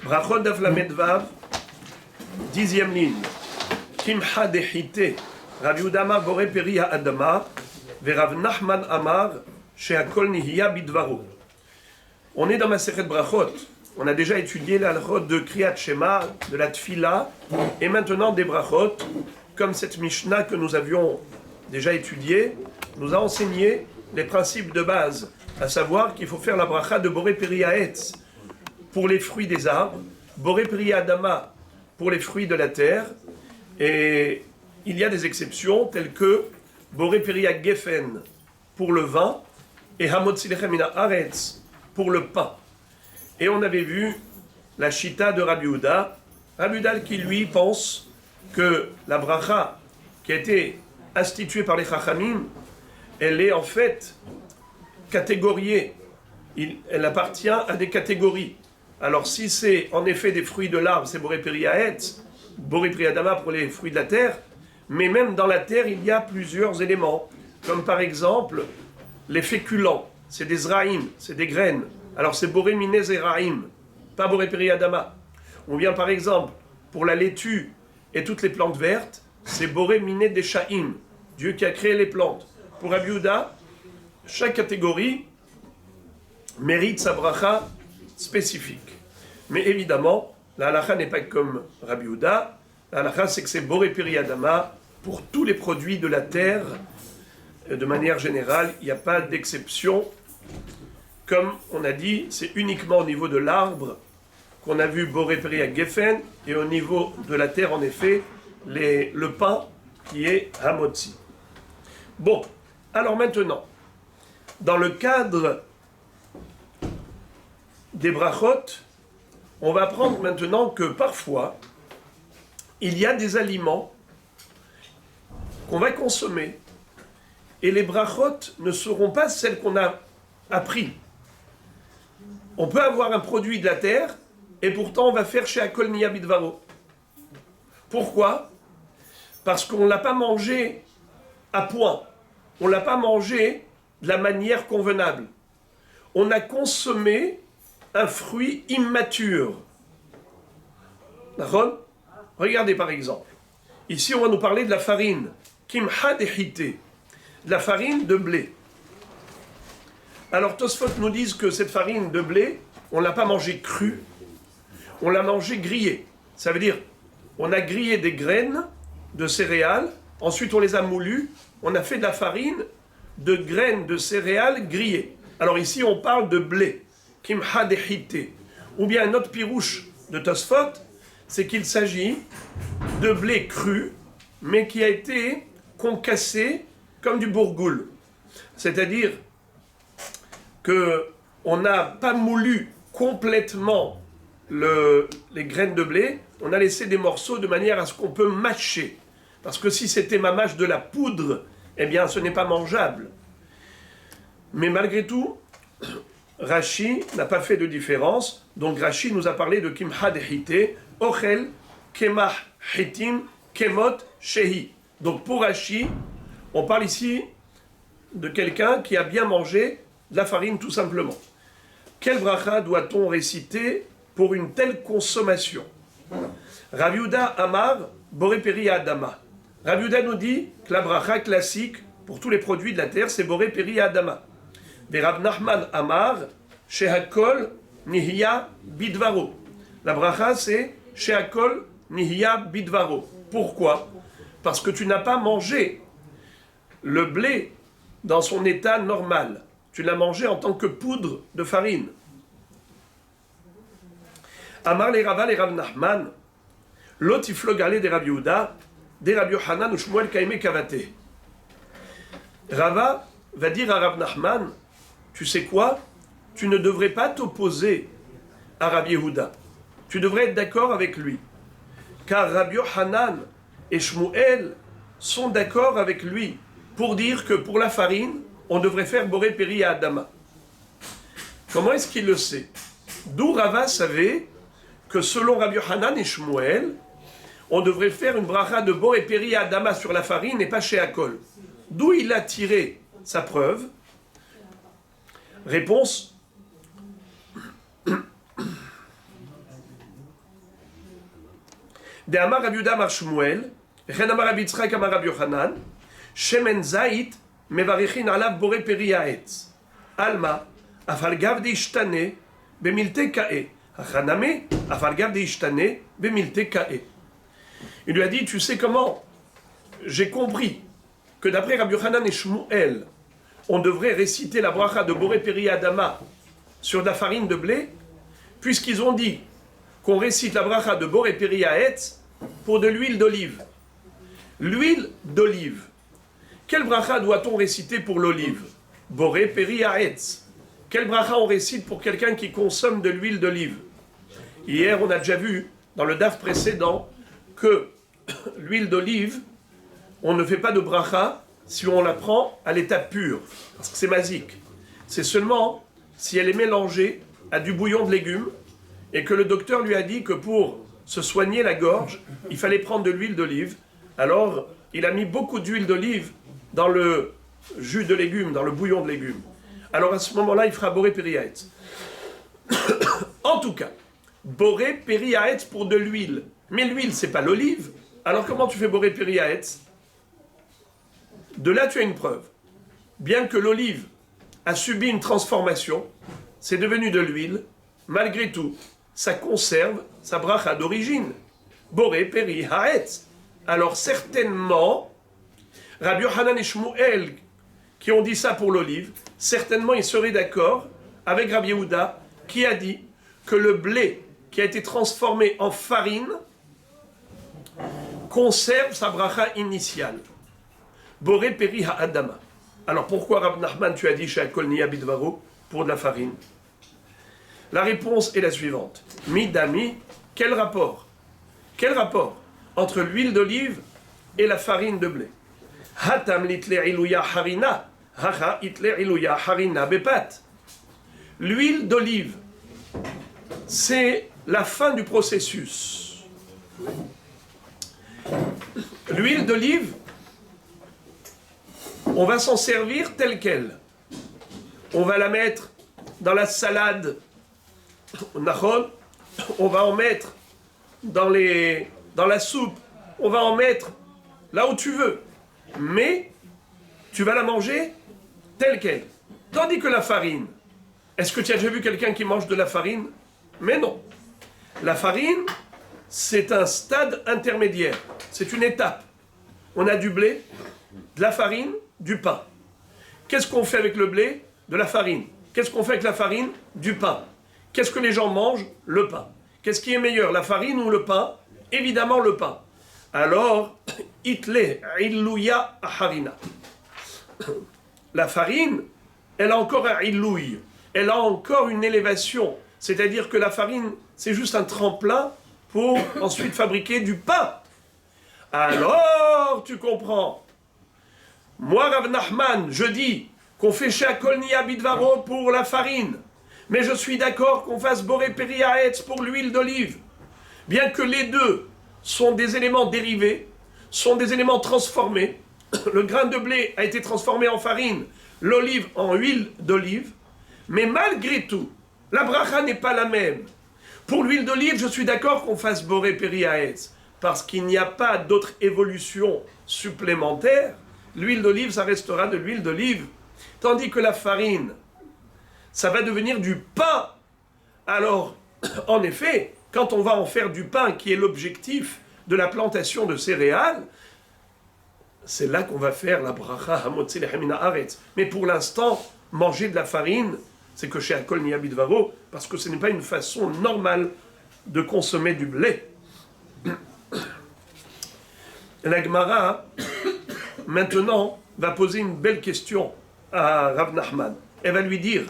Brachot Daf Lamed Vav, 10e ligne. Kimcha dechite, Rav Yehuda Amar Boré Peri Ha'adama, Verav Nachman Amar, She'akol Nihiya Bidvaro. On est dans Masechet Brachot. On a déjà étudié la halachot de Kriyat Shema, de la Tfila, et maintenant des Brachot, comme cette Mishnah que nous avions déjà étudiée, nous a enseigné les principes de base, à savoir qu'il faut faire la bracha de Boré Peri Ha'etz pour les fruits des arbres, Boré Peri Ha'adama pour les fruits de la terre, et il y a des exceptions telles que Boré Peri Ha'gefen pour le vin et Hamotzi Lechem Min Haaretz pour le pain. Et on avait vu la Shita de Rabbi Yehuda, Rabbi Yehuda qui lui pense que la bracha qui a été instituée par les Chachamim, elle est en fait catégoriée, elle appartient à des catégories. Alors si c'est en effet des fruits de l'arbre, c'est Boré Peri Ha'etz, Boré Peri Ha'adama pour les fruits de la terre, mais même dans la terre il y a plusieurs éléments, comme par exemple les féculents, c'est des zraïm, c'est des graines. Alors c'est Boré Miné Zeraïm, pas Boré Peri Ha'adama. On vient par exemple pour la laitue et toutes les plantes vertes, c'est Boré Miné Deshaïm, Dieu qui a créé les plantes. Pour Rabbi Yehuda, chaque catégorie mérite sa bracha spécifique. Mais évidemment, la halakha n'est pas comme Rabbi Yehuda. La halakha, c'est que c'est Boré Peri Ha'adama pour tous les produits de la terre. De manière générale, il n'y a pas d'exception. Comme on a dit, c'est uniquement au niveau de l'arbre qu'on a vu Boré Peri Ha'gefen, et au niveau de la terre, en effet, le pain qui est Hamotzi. Bon, alors maintenant, dans le cadre des brachot, on va apprendre maintenant que parfois, il y a des aliments qu'on va consommer, et les brachot ne seront pas celles qu'on a appris. On peut avoir un produit de la terre, et pourtant on va faire chez Akol Nihiya Bidvaro. Pourquoi ? Parce qu'on ne l'a pas mangé à point. On ne l'a pas mangé de la manière convenable. On a consommé un fruit immature. D'accord ? Regardez par exemple. Ici on va nous parler de la farine. Kimcha dechite. De la farine de blé. Alors Tosfot nous disent que cette farine de blé, on ne l'a pas mangée crue, on l'a mangée grillée. Ça veut dire, on a grillé des graines de céréales, ensuite on les a moulues, on a fait de la farine de graines de céréales grillées. Alors ici on parle de blé, kimcha dechite. Ou bien un autre pirouche de Tosfot, c'est qu'il s'agit de blé cru, mais qui a été concassé comme du bourgoule. C'est-à-dire qu'on n'a pas moulu complètement les graines de blé, on a laissé des morceaux de manière à ce qu'on peut mâcher. Parce que si c'était ma mâche de la poudre, eh bien ce n'est pas mangeable. Mais malgré tout, Rashi n'a pas fait de différence. Donc Rashi nous a parlé de kimcha dechite, ochel, kemach hitim, kemot shehi. Donc pour Rashi, on parle ici de quelqu'un qui a bien mangé de la farine tout simplement. Quelle bracha doit-on réciter pour une telle consommation ? Rav Yehuda Amar Boré Peri Ha'adama. Rav Yehuda nous dit que la bracha classique pour tous les produits de la terre, c'est Boré Peri Ha'adama. Et Rav Nachman Amar She'akol Nihiya Bidvaro. La bracha c'est She'akol Nihiya Bidvaro. Pourquoi ? Parce que tu n'as pas mangé le blé dans son état normal. Tu l'as mangé en tant que poudre de farine. Amar les Rava les Rav Nachman, l'otiflo galé des Rabbi Yehuda, des Rabbi Yochanan ou Shmuel Kaime Kavate. Rava va dire à Rav Nachman, tu sais quoi ? Tu ne devrais pas t'opposer à Rabbi Yehuda. Tu devrais être d'accord avec lui. Car Rabbi Yochanan et Shmuel sont d'accord avec lui pour dire que pour la farine, on devrait faire Boré Peri Ha'adama. Comment est-ce qu'il le sait ? D'où Rava savait que selon Rabbi Yochanan et Shmuel, on devrait faire une bracha de Boré Peri Ha'adama sur la farine et pas chez Akol. D'où il a tiré sa preuve ? Réponse. De Amar Rabbi Yehuda Amar Shmuel, Chen Amar Rabbi Yitzchak Amar Rabbi Yochanan, Shemen Zait Mevarechin Alav Boré Peri Haetz. Alma, Afal Gav de Ishtane, Bemilte Kae. Hachaname, Afal Gav de Ishtane, Bemilte Kae. Il lui a dit, tu sais comment j'ai compris que d'après Rabbi Yochanan et Shmuel, on devrait réciter la bracha de Boré Peri Adama sur de la farine de blé, puisqu'ils ont dit qu'on récite la bracha de Boré Peri Haetz pour de l'huile d'olive. L'huile d'olive. Quelle bracha doit-on réciter pour l'olive? Boré Peri Haetz. Quelle bracha on récite pour quelqu'un qui consomme de l'huile d'olive? Hier, on a déjà vu, dans le daf précédent, que l'huile d'olive, on ne fait pas de bracha si on la prend à l'état pur, parce que c'est masique. C'est seulement si elle est mélangée à du bouillon de légumes, et que le docteur lui a dit que pour se soigner la gorge, il fallait prendre de l'huile d'olive. Alors, il a mis beaucoup d'huile d'olive dans le jus de légumes, dans le bouillon de légumes. Alors à ce moment-là, il fera Boré Peri Haetz. En tout cas, Boré Peri Haetz pour de l'huile. Mais l'huile, c'est pas l'olive. Alors comment tu fais Boré Peri Haetz? De là, tu as une preuve. Bien que l'olive a subi une transformation, c'est devenu de l'huile, malgré tout, ça conserve sa bracha d'origine. Boré Peri Haetz. Alors certainement, Rabbi Yochanan et Shmuel, qui ont dit ça pour l'olive, certainement ils seraient d'accord avec Rabbi Yehuda, qui a dit que le blé qui a été transformé en farine conserve sa bracha initiale. Boré Peri Ha'adama. Alors pourquoi Rav Nachman tu as dit chez Akol Niya Bidvaro pour de la farine? La réponse est la suivante. Midami, quel rapport? Quel rapport entre l'huile d'olive et la farine de blé? Hatam litle iluya harina, haha itle iluya harina bepat. L'huile d'olive, c'est la fin du processus. L'huile d'olive, on va s'en servir telle qu'elle. On va la mettre dans la salade, on va en mettre dans la soupe, on va en mettre là où tu veux. Mais tu vas la manger telle qu'elle. Tandis que la farine, est-ce que tu as déjà vu quelqu'un qui mange de la farine? Mais non. La farine, c'est un stade intermédiaire. C'est une étape. On a du blé, de la farine, du pain. Qu'est-ce qu'on fait avec le blé? De la farine. Qu'est-ce qu'on fait avec la farine? Du pain. Qu'est-ce que les gens mangent? Le pain. Qu'est-ce qui est meilleur, la farine ou le pain? Évidemment le pain. Alors, itle illuya harina. La farine, elle a encore un illouille. Elle a encore une élévation. C'est-à-dire que la farine, c'est juste un tremplin pour ensuite fabriquer du pain. Alors, tu comprends. Moi, Rav Nachman, je dis qu'on fait chez Akol Niya Bidvaro pour la farine. Mais je suis d'accord qu'on fasse Boré Peri Haetz pour l'huile d'olive. Bien que les deux sont des éléments dérivés, sont des éléments transformés. Le grain de blé a été transformé en farine, l'olive en huile d'olive. Mais malgré tout, la bracha n'est pas la même. Pour l'huile d'olive, je suis d'accord qu'on fasse Boré Peri Haetz, parce qu'il n'y a pas d'autre évolution supplémentaire. L'huile d'olive, ça restera de l'huile d'olive. Tandis que la farine, ça va devenir du pain. Alors, en effet, quand on va en faire du pain, qui est l'objectif de la plantation de céréales, c'est là qu'on va faire la bracha hamotzi lechem min haaretz. Mais pour l'instant, manger de la farine, c'est que chez Akol Niya Bidvaro, parce que ce n'est pas une façon normale de consommer du blé. La Gemara, maintenant, va poser une belle question à Rav Nachman. Elle va lui dire,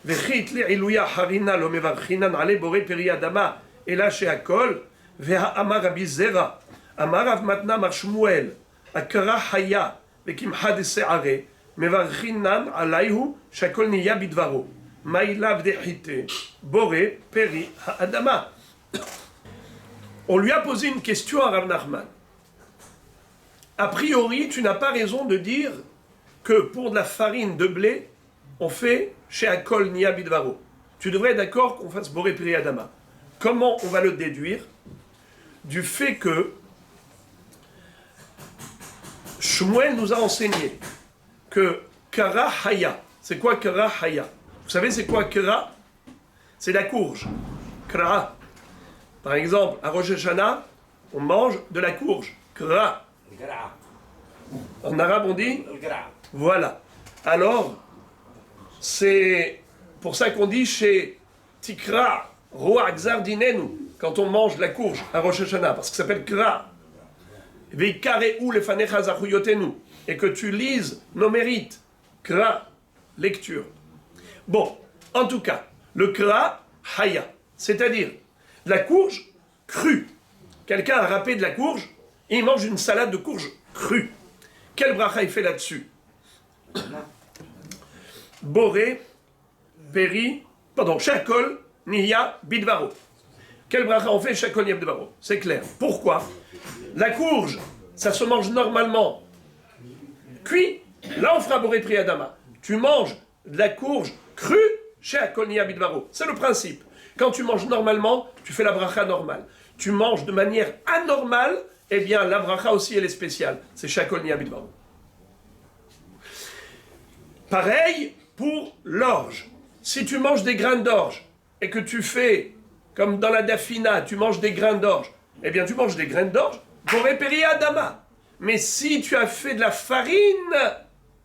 Vechit li iluya harina lo mevarchinan ale boré peri adama, et là chez Akol, Veha amar Rabbi Zera, amar Rav Matna mar Shmuel, akara haya, vekimha de se'are, mevarchinan alayhu, shakol niya bidvaro, maïlav dechite, boré peri adama. On lui a posé une question à Rav Nachman. A priori, tu n'as pas raison de dire que pour de la farine de blé, on fait chez Akol Niya Bidvaro. Tu devrais être d'accord qu'on fasse Boré Peri Adama. Comment on va le déduire? du fait que Shmuel nous a enseigné que Kara Haya, c'est quoi Kara Haya? Vous savez c'est quoi Kara? C'est la courge. Kara. Par exemple, à Rosh Hashanah, on mange de la courge. Kara. En arabe on dit? Voilà. Alors, c'est pour ça qu'on dit chez Tikra, Roa Gzar Dinenu, quand on mange la courge à Rosh Hashanah, parce que ça s'appelle Kra. Et que tu lises nos mérites. Kra, lecture. Bon, en tout cas, le Kra, Haya, c'est-à-dire la courge crue. Quelqu'un a râpé de la courge et il mange une salade de courge crue. Quel bracha il fait là-dessus? Boré, Shakol, Niya, Bidvaro. Quel bracha on fait? Shakol, Niya, Bidvaro. C'est clair. Pourquoi? La courge, ça se mange normalement cuit. Là, on fera Boré Pri Adama. Tu manges de la courge crue, Shakol, Niya, Bidvaro. C'est le principe. Quand tu manges normalement, tu fais la bracha normale. Tu manges de manière anormale, eh bien, la bracha aussi, elle est spéciale. C'est Shakol, Niya, Bidvaro. Pareil pour l'orge. Si tu manges des grains d'orge et que tu fais, comme dans la dafina, tu manges des grains d'orge, eh bien tu manges des grains d'orge, Boré Peri Adama. Mais si tu as fait de la farine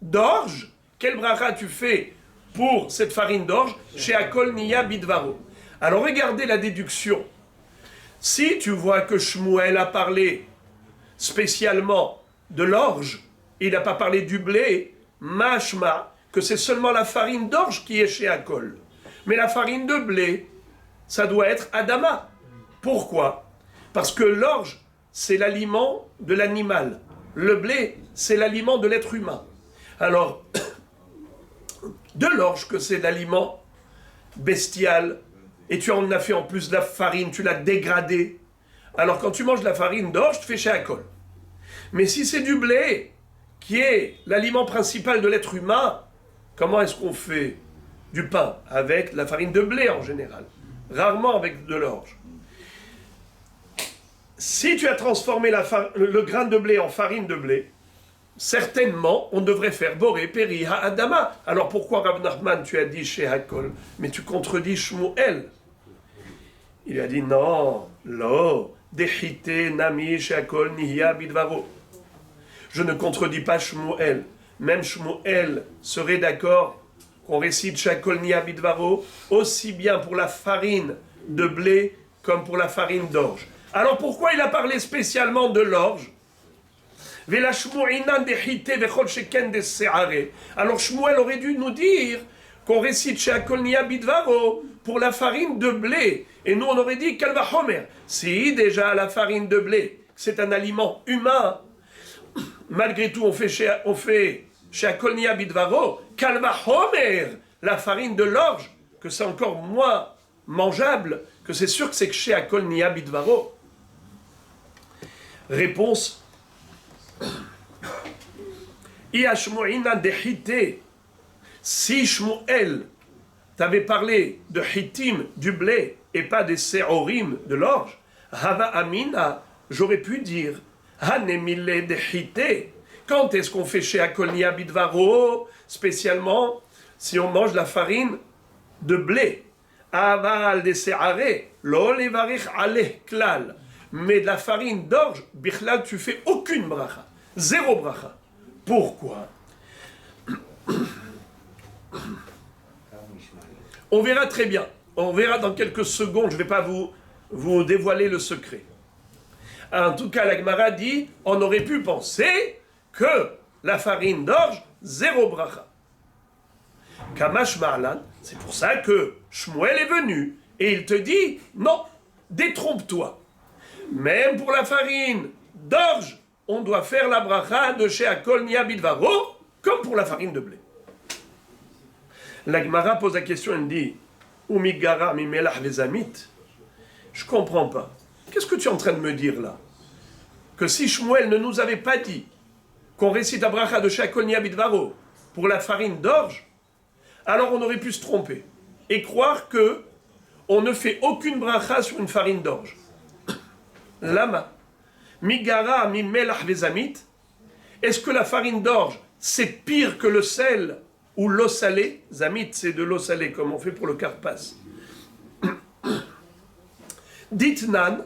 d'orge, quel bracha tu fais pour cette farine d'orge? Chez Akol Niya Bidvaro. Alors regardez la déduction. Si tu vois que Shmuel a parlé spécialement de l'orge, il n'a pas parlé du blé, mashma, que c'est seulement la farine d'orge qui est chez Akol. Mais la farine de blé, ça doit être Adama. Pourquoi? Parce que l'orge, c'est l'aliment de l'animal. Le blé, c'est l'aliment de l'être humain. Alors, de l'orge, que c'est l'aliment bestial, et tu en as fait en plus de la farine, tu l'as dégradée. Alors, quand tu manges de la farine d'orge, tu fais chez Akol. Mais si c'est du blé, qui est l'aliment principal de l'être humain, comment est-ce qu'on fait du pain? Avec la farine de blé en général, rarement avec de l'orge. Si tu as transformé le grain de blé en farine de blé, certainement on devrait faire Boré Peri Adama. Alors pourquoi Rav Nachman tu as dit chez Hakol? Mais tu contredis Shmuel. Il a dit non, lo, dechite nami chez Hakol niya bidvaro. Je ne contredis pas Shmuel. Même Shmuel serait d'accord qu'on récite Shakol Niya Bidvaro aussi bien pour la farine de blé comme pour la farine d'orge. Alors pourquoi il a parlé spécialement de l'orge? Alors Shmuel aurait dû nous dire qu'on récite Shakol Niya Bidvaro pour la farine de blé. Et nous on aurait dit Kalva Homer. Si déjà la farine de blé, c'est un aliment humain, malgré tout on fait chez Akol Niya Bidvaro, Kalva Homer, la farine de l'orge, que c'est encore moins mangeable, que c'est sûr que c'est que chez Akol Niya Bidvaro. Réponse. Si Shmuel t'avait parlé de Hittim, du blé, et pas des Seorim, de l'orge, Hava Amina, j'aurais pu dire, Hanemile de Hité. Quand est-ce qu'on fait chez Akol Niya Bidvaro, spécialement si on mange la farine de blé? Aval de Seare, lo levarich aleh klal. Mais de la farine d'orge, bichlal, tu fais aucune bracha. Zéro bracha. Pourquoi? On verra très bien. On verra dans quelques secondes. Je ne vais pas vous dévoiler le secret. En tout cas, la Gemara dit, on aurait pu penser que la farine d'orge, zéro bracha. Kamash Ma'alan, c'est pour ça que Shmuel est venu. Et il te dit, non, détrompe-toi. Même pour la farine d'orge, on doit faire la bracha de chez Akol Niya Bidvaro, comme pour la farine de blé. La Gemara pose la question, elle dit, Umigara mimelach vezamit. Je comprends pas. Qu'est-ce que tu es en train de me dire là? Que si Shmuel ne nous avait pas dit qu'on récite la bracha de chez Akol Niya Bidvaro pour la farine d'orge, alors on aurait pu se tromper et croire que on ne fait aucune bracha sur une farine d'orge. Lama. Migara mi melach vezamit. Est-ce que la farine d'orge, c'est pire que le sel ou l'eau salée? Zamit, c'est de l'eau salée, comme on fait pour le karpas. Dit Nan,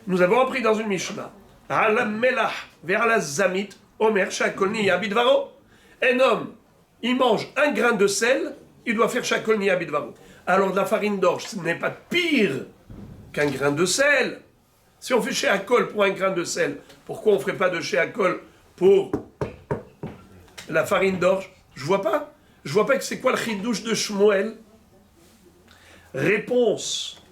nous avons appris dans une Mishnah, Ala melach vers la zamit, Omer shakolni abidvaro. Un homme, il mange un grain de sel, il doit faire shakolni abidvaro. Alors de la farine d'orge, ce n'est pas pire qu'un grain de sel. Si on fait sheakol pour un grain de sel, pourquoi on ne ferait pas de sheakol pour la farine d'orge? Je vois pas. Je vois pas que c'est quoi le chidouche de Shmuel. Réponse.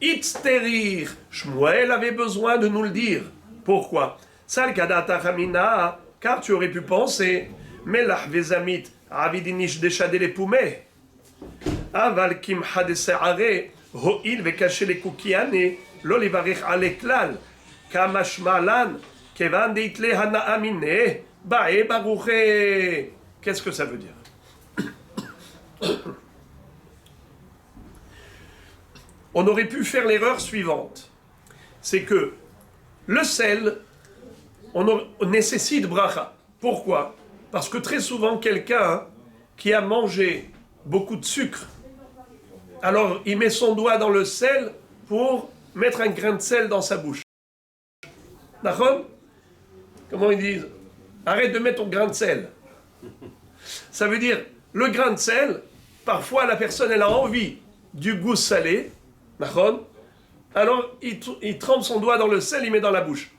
Itzterir. Shmuel avait besoin de nous le dire. Pourquoi? Sal kadata chamina, car tu aurais pu penser, melach vezamit, avidinish deshade les poumets. Aval kimha de se'are, ho'il vekaché les kukiane, lo levarech aleklal, kamashmalan, kevan deitle hana amine, bae baruche. Qu'est-ce que ça veut dire? On aurait pu faire l'erreur suivante. C'est que le sel, on nécessite bracha. Pourquoi? Parce que très souvent, quelqu'un qui a mangé beaucoup de sucre, alors il met son doigt dans le sel pour mettre un grain de sel dans sa bouche. D'accord? Comment ils disent? Arrête de mettre ton grain de sel. Ça veut dire, le grain de sel, parfois la personne elle a envie du goût salé, d'accord? Alors il trempe son doigt dans le sel, il met dans la bouche.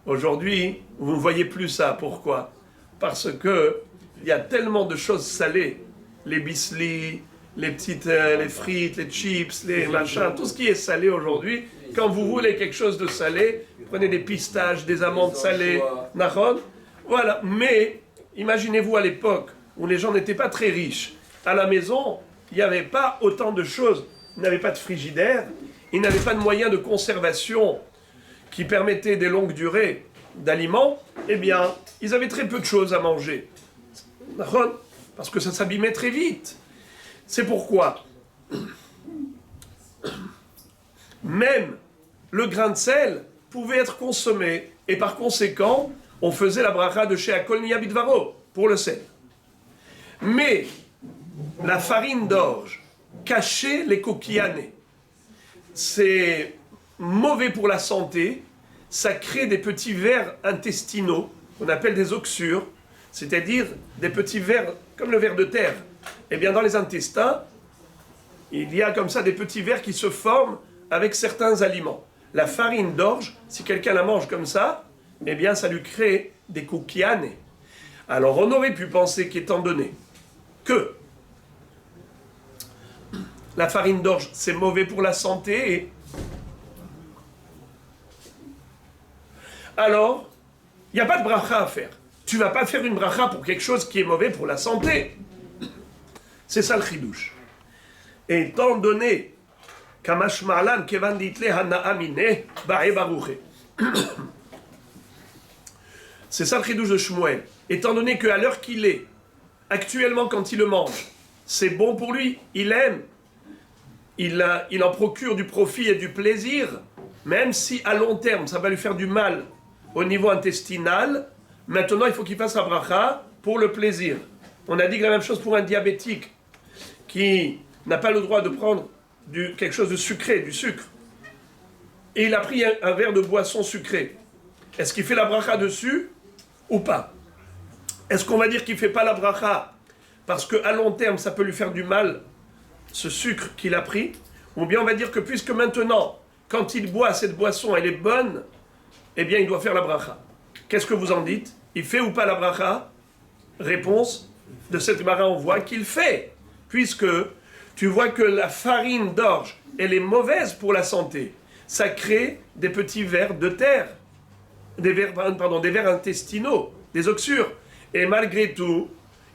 Aujourd'hui, vous ne voyez plus ça. Pourquoi? Parce que il y a tellement de choses salées, les bislis, les frites, les chips, les machins, tout ce qui est salé aujourd'hui. Quand vous voulez quelque chose de salé, prenez des pistaches, des amandes salées, d'accord? Voilà. Mais imaginez-vous à l'époque où les gens n'étaient pas très riches. À la maison, il n'y avait pas autant de choses. Ils n'avaient pas de frigidaire, ils n'avaient pas de moyens de conservation qui permettaient des longues durées d'aliments. Eh bien, ils avaient très peu de choses à manger. Parce que ça s'abîmait très vite. C'est pourquoi même le grain de sel pouvait être consommé. Et par conséquent, on faisait la bracha de sheakol niya bidvaro pour le sel. Mais la farine d'orge cachait les coquillanées. C'est mauvais pour la santé. Ça crée des petits vers intestinaux qu'on appelle des oxyures, c'est-à-dire des petits vers comme le ver de terre. Eh bien, dans les intestins, il y a comme ça des petits vers qui se forment avec certains aliments. La farine d'orge, si quelqu'un la mange comme ça, eh bien, ça lui crée des coquillanées. Alors, on aurait pu penser qu'étant donné que la farine d'orge, c'est mauvais pour la santé, alors, il n'y a pas de bracha à faire. Tu ne vas pas faire une bracha pour quelque chose qui est mauvais pour la santé. C'est ça le chidouche. Et étant donné Kamash Ma'alan Kevan Ditle Hana Amine Bae Baruche. C'est ça le chidouche de Shmuel. Étant donné qu'à l'heure qu'il est, actuellement quand il le mange, c'est bon pour lui, il aime, il en procure du profit et du plaisir, même si à long terme ça va lui faire du mal au niveau intestinal, maintenant il faut qu'il fasse la bracha pour le plaisir. On a dit la même chose pour un diabétique qui n'a pas le droit de prendre quelque chose de sucré, du sucre. Et il a pris un verre de boisson sucrée. Est-ce qu'il fait la bracha dessus ou pas? Est-ce qu'on va dire qu'il ne fait pas la bracha parce qu'à long terme ça peut lui faire du mal, ce sucre qu'il a pris? Ou bien on va dire que puisque maintenant, quand il boit cette boisson, elle est bonne, eh bien il doit faire la bracha. Qu'est-ce que vous en dites? Il fait ou pas la bracha? Réponse de cette Gemara, on voit qu'il fait, puisque tu vois que la farine d'orge, elle est mauvaise pour la santé. Ça crée des petits vers de terre, des vers intestinaux, des oxyures. Et malgré tout,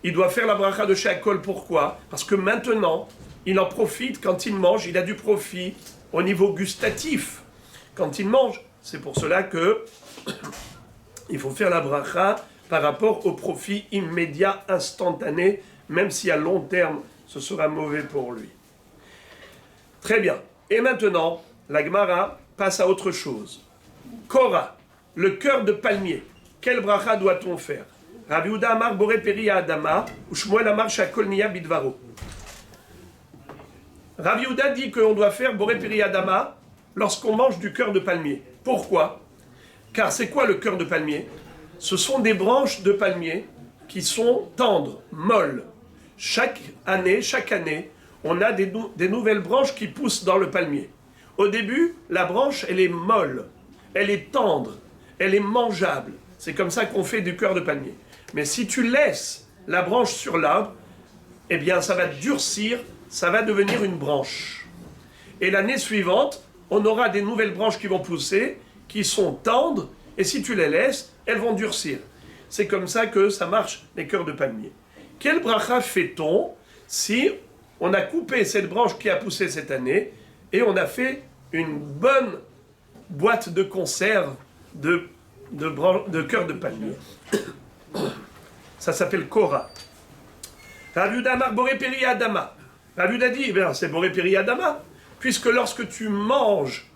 il doit faire la bracha de sheakol. Pourquoi? Parce que maintenant, il en profite quand il mange, il a du profit au niveau gustatif quand il mange. C'est pour cela que il faut faire la bracha par rapport au profit immédiat, instantané, même si à long terme, ce sera mauvais pour lui. Très bien. Et maintenant, la Gemara passe à autre chose. Korah, le cœur de palmier. Quel bracha doit-on faire? Rabbi Yehuda Amar Boré Peri Adama, ou Shmuel Amar Shakol Niya Bidvaro. Rabbi Yehuda dit qu'on doit faire Boré Peri Adama lorsqu'on mange du cœur de palmier. Pourquoi? Car c'est quoi le cœur de palmier? Ce sont des branches de palmier qui sont tendres, molles. Chaque année, on a des nouvelles branches qui poussent dans le palmier. Au début, la branche, elle est molle, elle est tendre, elle est mangeable. C'est comme ça qu'on fait du cœur de palmier. Mais si tu laisses la branche sur l'arbre, eh bien, ça va durcir, ça va devenir une branche. Et l'année suivante, on aura des nouvelles branches qui vont pousser, qui sont tendres, et si tu les laisses, elles vont durcir. C'est comme ça que ça marche, les cœurs de palmier. Quel bracha fait-on si on a coupé cette branche qui a poussé cette année et on a fait une bonne boîte de conserve de cœur de palmier? Ça s'appelle Korah. Rabbi Yehuda Amar Boré Peri Adama. Rabbi Yehuda dit, eh c'est Boré Peri Adama, puisque lorsque tu manges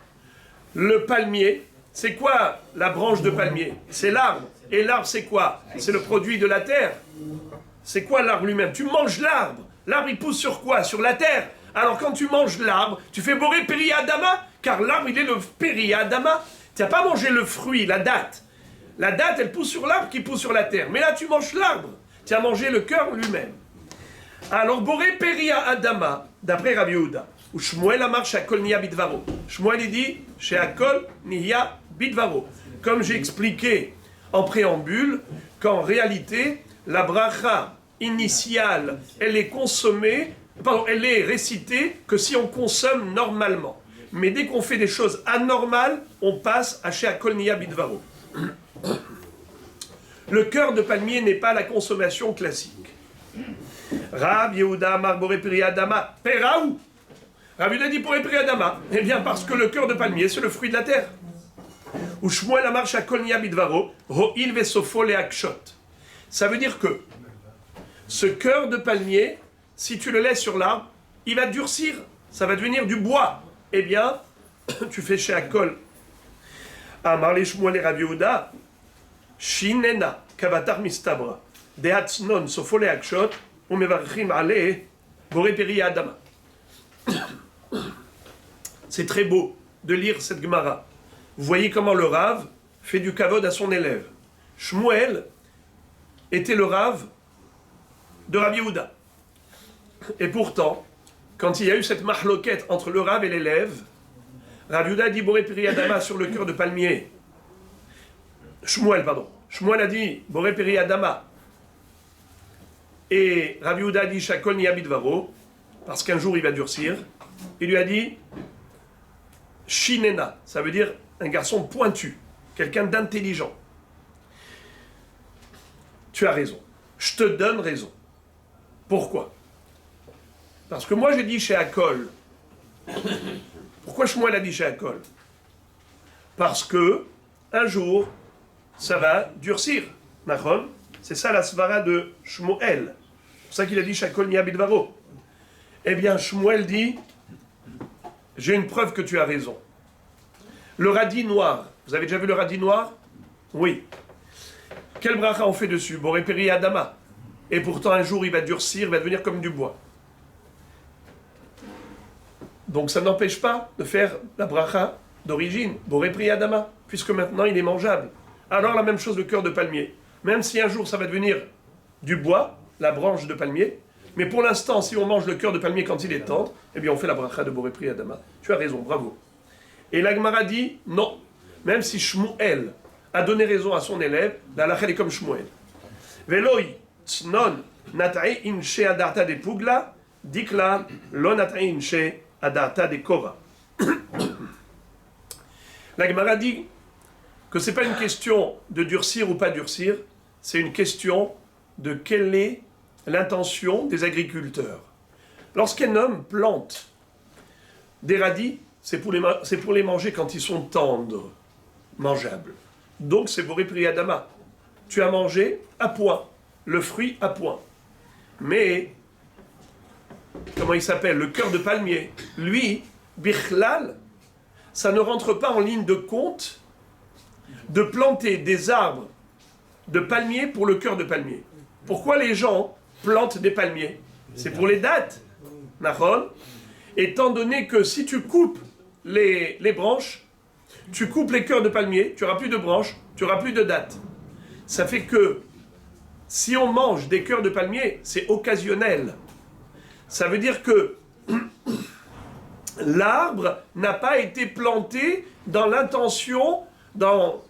le palmier, c'est quoi la branche de palmier? C'est l'arbre. Et l'arbre, c'est quoi? C'est le produit de la terre. C'est quoi l'arbre lui-même? Tu manges l'arbre. L'arbre, il pousse sur quoi? Sur la terre. Alors quand tu manges l'arbre, tu fais Boré Peri Adama, car l'arbre, il est le Peri Adama. Tu n'as pas mangé le fruit, la date. La date, elle pousse sur l'arbre qui pousse sur la terre. Mais là, tu manges l'arbre. Tu as mangé le cœur lui-même. Alors, Boré Peri Adama, d'après Rabbi Yehuda, ou Shmuel Amar Shakol Niya Bidvaro. Shmuel, il dit, Shakol Niya Bidvaro. Comme j'ai expliqué en préambule, qu'en réalité, la bracha initiale, elle est elle est récitée que si on consomme normalement. Mais dès qu'on fait des choses anormales, on passe à Shakol Niya Bidvaro. Le cœur de palmier n'est pas la consommation classique. Rabbi Yehuda Amar Boré Peri Adama Peraou. Rabbi Yehuda dit Boré Peri Adama. Eh bien parce que le cœur de palmier c'est le fruit de la terre. Ou Shmuel Amar Shakol Niya Bidvaro Ho'il Vesofo Leakshot. Ça veut dire que ce cœur de palmier, si tu le laisses sur l'arbre, il va durcir, ça va devenir du bois. Eh bien, tu fais Shakol. Amar le Shmuel et Rabbi Yehuda Shinena Kavatar Mistabra Dehatznon Sofo Leakshot ou Mevarchim Ale Boré Peri Adama. C'est très beau de lire cette Gemara. Vous voyez comment le Rav fait du kavod à son élève. Shmuel était le Rav de Rabbi Yehuda. Et pourtant, quand il y a eu cette mahloquette entre le Rav et l'élève, Rabbi Yehuda a dit Boré Peri Adama sur le cœur de palmier. Shmuel a dit Boré Peri Adama. Et Rabbi Yehuda a dit Shakol Niya Bidvaro, parce qu'un jour il va durcir. Il lui a dit Shinena, ça veut dire un garçon pointu, quelqu'un d'intelligent. Tu as raison, je te donne raison. Pourquoi? Parce que moi j'ai dit chez Akol. Pourquoi Shmuel a dit chez Akol? Parce que un jour ça va durcir. Nachon, c'est ça la svara de Shmuel. C'est pour ça qu'il a dit Shakol Niya Bidvaro. Eh bien Shmuel dit j'ai une preuve que tu as raison. Le radis noir. Vous avez déjà vu le radis noir? Oui. Quel bracha on fait dessus? Boré Peri Adama. Et pourtant un jour il va durcir, il va devenir comme du bois. Donc ça n'empêche pas de faire la bracha d'origine, Boré Peri Adama, puisque maintenant il est mangeable. Alors la même chose le cœur de palmier. Même si un jour ça va devenir du bois, la branche de palmier, mais pour l'instant si on mange le cœur de palmier quand il est tendre, eh bien on fait la bracha de Boré Peri Adama. Tu as raison, bravo. Et la Gemara dit, non, même si Shmuel a donné raison à son élève, la halakha est comme Shmuel. Veloi tznon nat'ai inche adarta de pugla, dikla lo nat'ai inche adarta de kora. La Gemara dit que ce n'est pas une question de durcir ou pas durcir, c'est une question de quelle est l'intention des agriculteurs. Lorsqu'un homme plante des radis, c'est pour les manger quand ils sont tendres, mangeables. Donc c'est Boré Peri Adama. Tu as mangé à point, le fruit à point. Mais, comment il s'appelle? Le cœur de palmier. Lui, Bichlal, ça ne rentre pas en ligne de compte de planter des arbres de palmiers pour le cœur de palmier. Pourquoi les gens plantent des palmiers? C'est pour les dattes. Nahon. Étant donné que si tu coupes les branches, tu coupes les cœurs de palmier, tu n'auras plus de branches, tu n'auras plus de dattes. Ça fait que si on mange des cœurs de palmier, c'est occasionnel. Ça veut dire que l'arbre n'a pas été planté dans l'intention d'en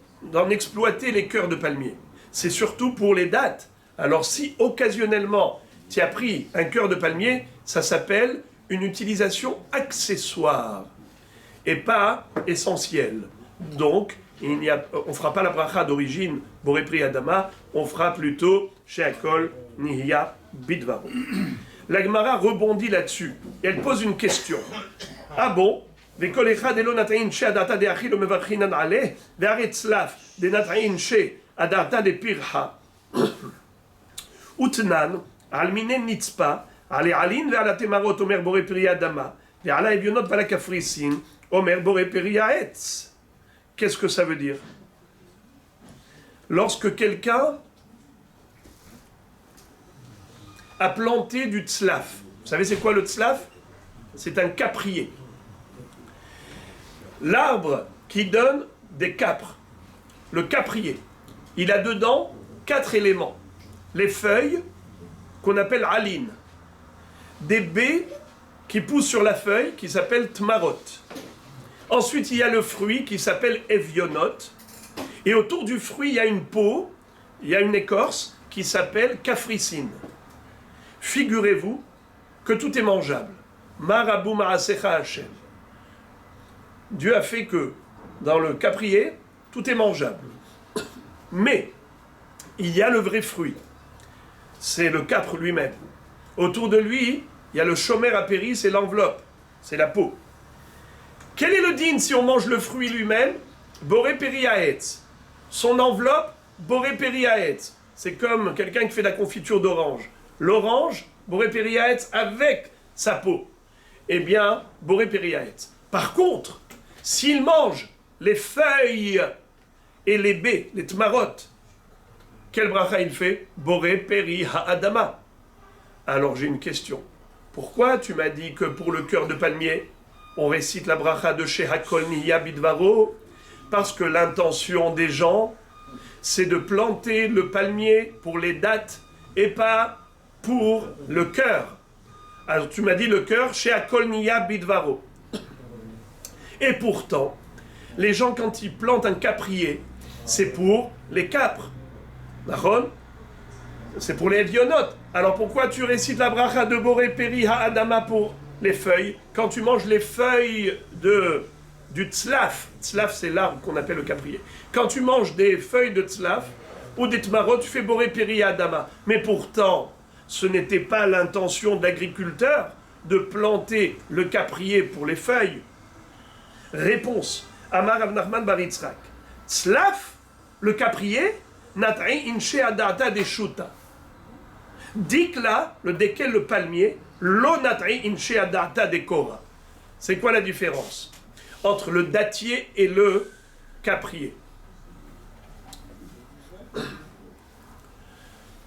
exploiter les cœurs de palmier. C'est surtout pour les dattes. Alors si occasionnellement tu as pris un cœur de palmier, ça s'appelle une utilisation accessoire et pas essentielle. Donc, on ne fera pas la bracha d'origine Boré Pri Adama, on fera plutôt Sheakol Nihya Bidvaro. La Gemara rebondit là-dessus et elle pose une question. Ah bon? וכל אחד אלו נטעין שהדעתה דאכילו מברכינן עליה, והרי צלף דנטעין שהדעתה דפירחה. ותנן, על מיני נצפה, על העלין ועל התמרות אומר בורא פרי אדמה, ועל האביונות ועל הקפריסין אומר בורא פרי העץ. Qu'est-ce que ça veut dire? Lorsque quelqu'un a planté du tzlaf, vous savez c'est quoi le tzlaf? C'est un caprier. L'arbre qui donne des capres, le caprier, il a dedans 4 éléments. Les feuilles, qu'on appelle aline, des baies qui poussent sur la feuille, qui s'appellent tmarot. Ensuite, il y a le fruit qui s'appelle evionot, et autour du fruit, il y a une peau, il y a une écorce qui s'appelle kafricine. Figurez-vous que tout est mangeable. Marabou ma'asecha Hashem. Dieu a fait que, dans le caprier, tout est mangeable. Mais, il y a le vrai fruit. C'est le capre lui-même. Autour de lui, il y a le shomer apéri, c'est l'enveloppe, c'est la peau. Quel est le din si on mange le fruit lui-même? Boré peri haetz. Son enveloppe, boré peri haetz. C'est comme quelqu'un qui fait de la confiture d'orange. L'orange, boré peri haetz avec sa peau. Eh bien, boré peri haetz. Par contre, s'il mange les feuilles et les baies, les tmarot, quel bracha il fait? Boré peri ha'adama. Alors j'ai une question. Pourquoi tu m'as dit que pour le cœur de palmier, on récite la bracha de Shehakol Nihya Bidvaro? Parce que l'intention des gens, c'est de planter le palmier pour les dattes et pas pour le cœur. Alors tu m'as dit le cœur, Shehakol Nihya Bidvaro. Et pourtant, les gens, quand ils plantent un caprier, c'est pour les capres. D'accord? C'est pour les evionotes. Alors pourquoi tu récites la bracha de Boré Peri Ha'adama pour les feuilles? Quand tu manges les feuilles du tzlaf, tzlaf c'est l'arbre qu'on appelle le caprier. Quand tu manges des feuilles de tzlaf ou des tmarot, tu fais Boré Peri Ha'adama. Mais pourtant, ce n'était pas l'intention de l'agriculteur de planter le caprier pour les feuilles. Réponse. Amar Rav Nachman bar Yitzchak. Tzlaf, le caprier, nat'ai inche adata deshuta. Dikla, le dekel, le palmier, lo nat'ai inche adata dekora. C'est quoi la différence entre le dattier et le caprier?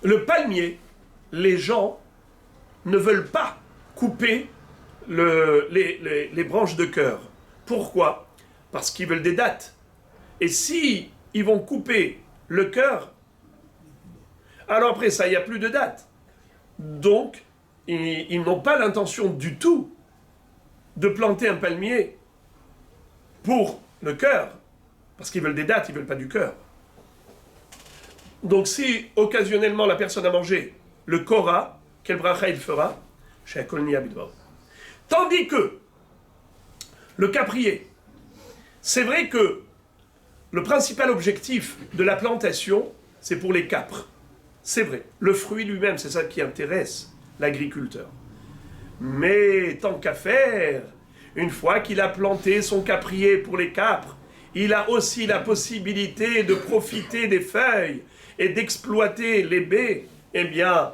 Le palmier, les gens ne veulent pas couper les branches de cœur. Pourquoi? Parce qu'ils veulent des dattes. Et si ils vont couper le cœur, alors après ça, il n'y a plus de dattes. Donc, ils n'ont pas l'intention du tout de planter un palmier pour le cœur, parce qu'ils veulent des dattes, ils ne veulent pas du cœur. Donc si occasionnellement la personne a mangé le kora, quel bracha il fera? Sheakol Nihya Bidvaro. Tandis que le caprier, c'est vrai que le principal objectif de la plantation, c'est pour les capres. C'est vrai. Le fruit lui-même, c'est ça qui intéresse l'agriculteur. Mais tant qu'à faire, une fois qu'il a planté son caprier pour les capres, il a aussi la possibilité de profiter des feuilles et d'exploiter les baies. Eh bien,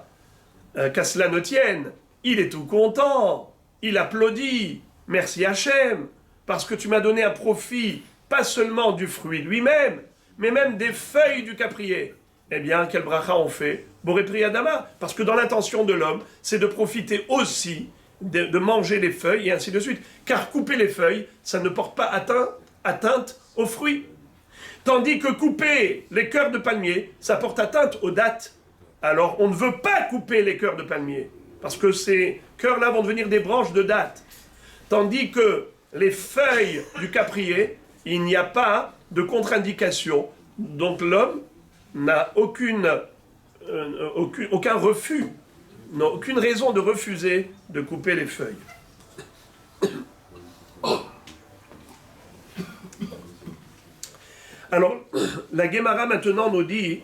qu'à cela ne tienne, il est tout content, il applaudit. Merci Hachem, parce que tu m'as donné un profit, pas seulement du fruit lui-même, mais même des feuilles du caprier. Eh bien, quel bracha on fait? Boré Pri Adama. Parce que dans l'intention de l'homme, c'est de profiter aussi de manger les feuilles et ainsi de suite. Car couper les feuilles, ça ne porte pas atteinte aux fruits. Tandis que couper les cœurs de palmier, ça porte atteinte aux dattes. Alors, on ne veut pas couper les cœurs de palmier, parce que ces cœurs-là vont devenir des branches de dattes. Tandis que les feuilles du caprier, il n'y a pas de contre-indication. Donc l'homme n'a aucun refus, n'a aucune raison de refuser de couper les feuilles. Alors, la Gemara maintenant nous dit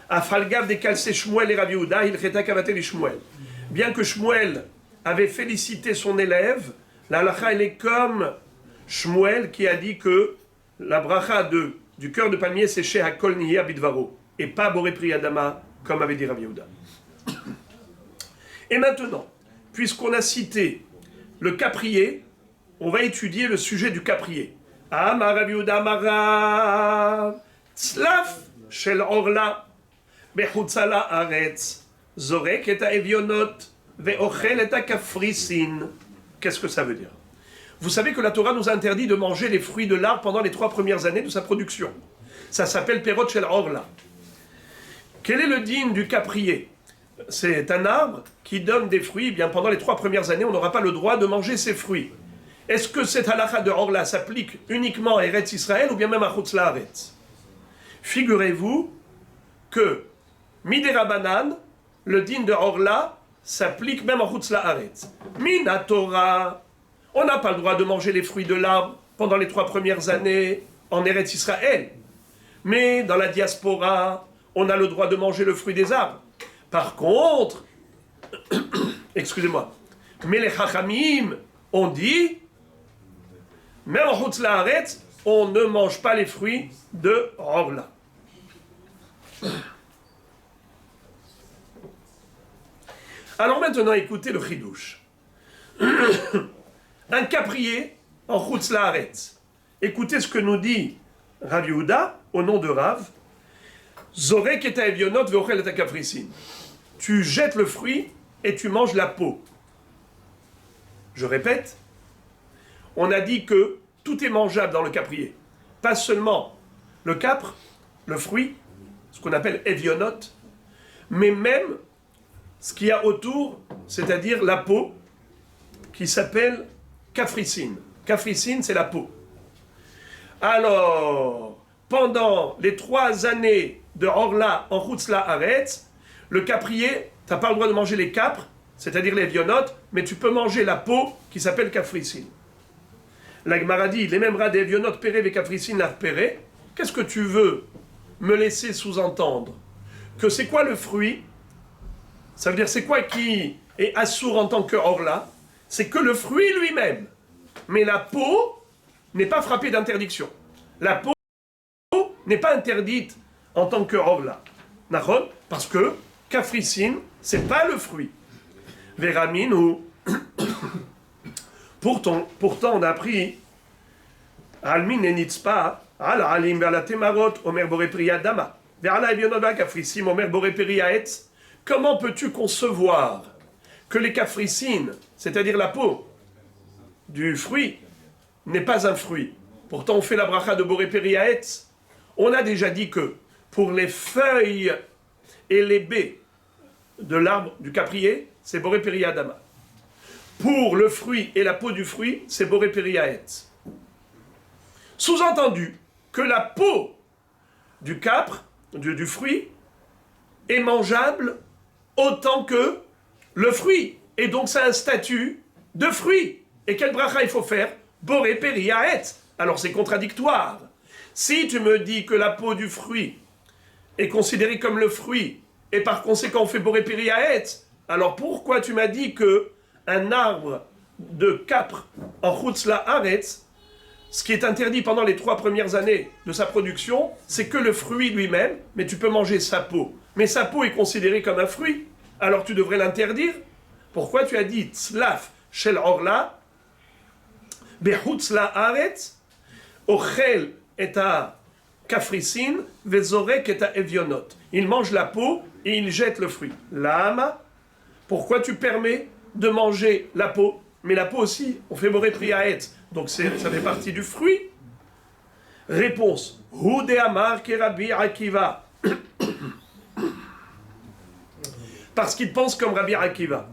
Afalgav de calcé Shmuel et Rav Yehuda, il cheta kavatel Shmuel. Bien que Shmuel avait félicité son élève, la halakha elle est comme Shmuel qui a dit que la bracha du cœur de palmier c'est chez Hakol Nihya Bidvaro et pas Boré Pri Adama comme avait dit Rav Yehuda. Et maintenant, puisqu'on a cité le caprier, on va étudier le sujet du caprier. Amar Rav Yehuda Amarav Tzlaf Shel Orla Bechutza La'aretz Zorek et Evionot Ve'ochel et Kafrisin. Qu'est-ce que ça veut dire? Vous savez que la Torah nous a interdit de manger les fruits de l'arbre pendant les 3 premières années de sa production. Ça s'appelle Perot Shel Orla. Quel est le digne du caprier? C'est un arbre qui donne des fruits. Eh bien, pendant les 3 premières années, on n'aura pas le droit de manger ses fruits. Est-ce que cette halakha de Orla s'applique uniquement à Eretz Israël ou bien même à Chutz La'aretz? Figurez-vous que Midera Banan, le digne de Orla, s'applique même en Chutz La'aretz. Mina Torah, on n'a pas le droit de manger les fruits de l'arbre pendant les 3 premières années en Eretz Israël. Mais dans la diaspora, on a le droit de manger le fruit des arbres. Par contre, excusez-moi, mais les Chachamim ont dit, même en Chutz La'aretz, on ne mange pas les fruits de Orla. Alors maintenant, écoutez le chidouche. Un caprier en Chutz La'aretz. Écoutez ce que nous dit Rav Yehuda au nom de Rav. Zorek et Evionot ve'ochel et Kafrisin. Tu jettes le fruit et tu manges la peau. Je répète, on a dit que tout est mangeable dans le caprier. Pas seulement le capre, le fruit, ce qu'on appelle Evionot, mais même ce qu'il y a autour, c'est-à-dire la peau, qui s'appelle Kafrisin. Kafrisin, c'est la peau. Alors, pendant les 3 années de Orla en Chutz La'aretz, le caprier, tu n'as pas le droit de manger les capres, c'est-à-dire les vionotes, mais tu peux manger la peau qui s'appelle Kafrisin. La Gemara dit, les mêmes rats des vionotes péré et Kafrisin la péré. Qu'est-ce que tu veux me laisser sous-entendre? Que c'est quoi le fruit? Ça veut dire c'est quoi qui est assourd en tant que Orla? C'est que le fruit lui-même. Mais la peau n'est pas frappée d'interdiction. La peau n'est pas interdite en tant que Orla. D'accord? Parce que Kafrisin, c'est pas le fruit. Véramine ou pourtant on a appris Almin et Nitzpa, Ala Alim vers la Temarot, Omer Boré Pri Adama, vers la Evionova Kafrisim, Omer Boré Pri Aetz. Comment peux-tu concevoir que les Kafrisin, c'est-à-dire la peau du fruit, n'est pas un fruit? Pourtant on fait la bracha de Boré Pri Aetz. On a déjà dit que pour les feuilles et les baies de l'arbre du caprier, c'est Boré Pri Adama. Pour le fruit et la peau du fruit, c'est Boré Pri Aetz. Sous-entendu que la peau du capre, du fruit, est mangeable autant que le fruit. Et donc ça a un statut de fruit. Et quel bracha il faut faire? Boré Pri Aetz. Alors c'est contradictoire. Si tu me dis que la peau du fruit est considérée comme le fruit, et par conséquent on fait Boré Pri Aetz, alors pourquoi tu m'as dit que un arbre de capre en Chutz La'aretz, ce qui est interdit pendant les 3 premières années de sa production, c'est que le fruit lui-même, mais tu peux manger sa peau. Mais sa peau est considérée comme un fruit, alors tu devrais l'interdire. Pourquoi tu as dit Tzlaf Shel Orla, Bechutz La'aretz, Ochel et kafrisin vezorek et evionot. Il mange la peau et il jette le fruit. Lama, pourquoi tu permets de manger la peau? Mais la peau aussi, on fait boré priaet, donc ça fait partie du fruit. Réponse. Hu de amar ke Rabbi Akiva. Parce qu'il pense comme Rabbi Akiva.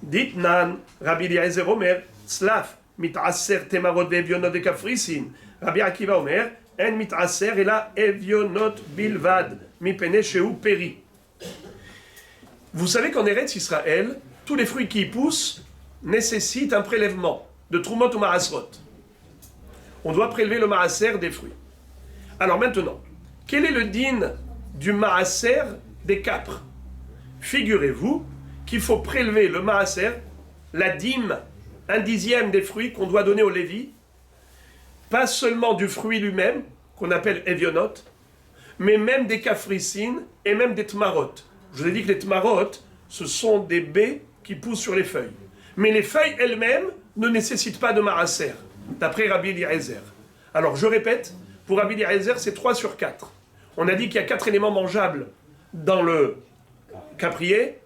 Dit nan, Rabbi Eliezer Omer, slaf, mit'aser temarot ve'evionot de kafrisin. Rabbi Akiva Omer, en mit'aser et la evionot bilvad, mipene sheu peri. Vous savez qu'en Eretz Israël, tous les fruits qui y poussent nécessitent un prélèvement de Trumot ou Maasrot. On doit prélever le Maaser des fruits. Alors maintenant, quel est le din du Maaser des capres? Figurez-vous qu'il faut prélever le Maaser, la dîme, 1/10 des fruits qu'on doit donner au Lévi, pas seulement du fruit lui-même, qu'on appelle Evionot, mais même des kafrissines et même des tmarot. Je vous ai dit que les tmarot, ce sont des baies qui poussent sur les feuilles. Mais les feuilles elles-mêmes ne nécessitent pas de Maaser, d'après Rabbi Eliezer. Alors je répète, pour Rabbi Eliezer, c'est 3 sur 4. On a dit qu'il y a 4 éléments mangeables dans le caprier,